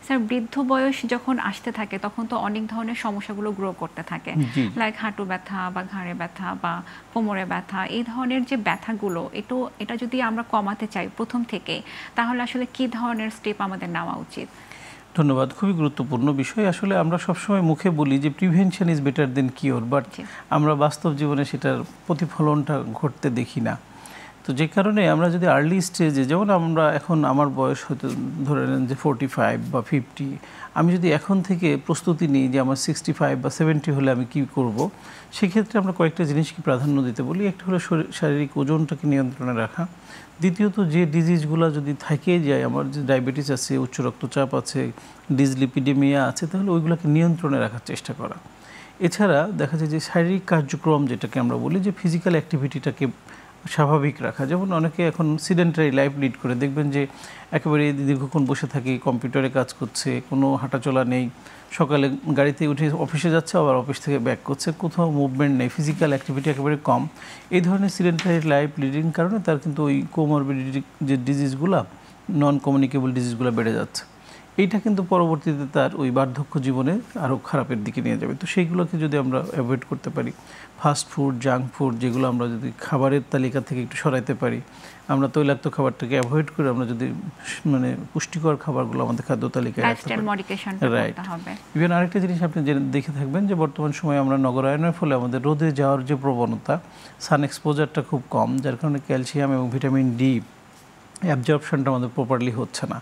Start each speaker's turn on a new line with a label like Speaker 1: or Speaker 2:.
Speaker 1: Sir বৃদ্ধ বয়স যখন আসতে থাকে তখন তো অনেক ধরনের সমস্যাগুলো গ্রো করতে থাকে,
Speaker 2: জি।
Speaker 1: লাইক হাঁটু ব্যথা বা ঘাড়ে ব্যথা বা কোমরে ব্যথা, এই ধরনের যে ব্যথাগুলো এটা যদি আমরা কমাতে চাই প্রথম থেকে, তাহলে আসলে কি ধরনের স্টেপ আমাদের নেওয়া উচিত?
Speaker 2: ধন্যবাদ। খুবই গুরুত্বপূর্ণ বিষয়। আসলে আমরা সবসময় মুখে বলি যে prevention is better than cure, but
Speaker 1: জি।
Speaker 2: আমরা বাস্তব জীবনে সেটার প্রতিফলনটা ঘটতে দেখি না। তো যে কারণে আমরা যদি আর্লি স্টেজে, যেমন আমরা এখন আমার বয়স হয়তো ধরে নেন যে 45 বা 50, আমি যদি এখন থেকে প্রস্তুতি নিই যে আমার 65 বা 70 হলে আমি কি করব, সেক্ষেত্রে আমরা কয়েকটা জিনিসকে প্রাধান্য দিতে বলি। একটা হলো শারীরিক ওজনটাকে নিয়ন্ত্রণে রাখা। দ্বিতীয়ত যে ডিজিজগুলো যদি থেকেই যায়, আমার যে ডায়াবেটিস আছে, উচ্চ রক্তচাপ আছে, ডিসলিপিডেমিয়া আছে, তাহলে ওইগুলোকে নিয়ন্ত্রণে রাখার চেষ্টা করা। এছাড়া দেখা যায় যে শারীরিক কার্যক্রম যেটাকে আমরা বলি, যে ফিজিক্যাল অ্যাক্টিভিটিটাকে স্বাভাবিক রাখা। যেমন অনেকে এখন সিডেন্টারি লাইফ লিড করে, দেখবেন যে একেবারে দীর্ঘক্ষণ বসে থাকে, কম্পিউটারে কাজ করছে, কোনো হাঁটাচলা নেই, সকালে গাড়িতে উঠে অফিসে যাচ্ছে, আবার অফিস থেকে ব্যাক করছে, কোথাও মুভমেন্ট নেই, ফিজিক্যাল অ্যাক্টিভিটি একেবারে কম। এই ধরনের সিডেন্টারি লাইফ লিডিং কারণে তার কিন্তু ওই কোমরবিডিটি যে ডিজিজগুলো, নন কমিউনিকেবল ডিজিজগুলো বেড়ে যাচ্ছে। এইটা কিন্তু পরবর্তীতে তার ওই বার্ধক্য জীবনে আরও খারাপের দিকে নিয়ে যাবে। তো সেইগুলোকে যদি আমরা অ্যাভয়েড করতে পারি, ফাস্ট ফুড, জাঙ্ক ফুড যেগুলো আমরা যদি খাবারের তালিকা থেকে একটু সরাইতে পারি, আমরা তৈলাক্ত খাবারটাকে অ্যাভয়েড করে আমরা যদি মানে পুষ্টিকর খাবারগুলো আমাদের খাদ্য তালিকায় রাখতে পারি। রাইট। ইভেন আরেকটা জিনিস আপনি দেখে থাকবেন যে বর্তমান সময়ে আমরা নগরায়নের ফলে আমাদের রোদে যাওয়ার যে প্রবণতা, সান এক্সপোজারটা খুব কম, যার কারণে ক্যালসিয়াম এবং ভিটামিন ডি অ্যাবজর্পশনটা আমাদের প্রপারলি হচ্ছে না।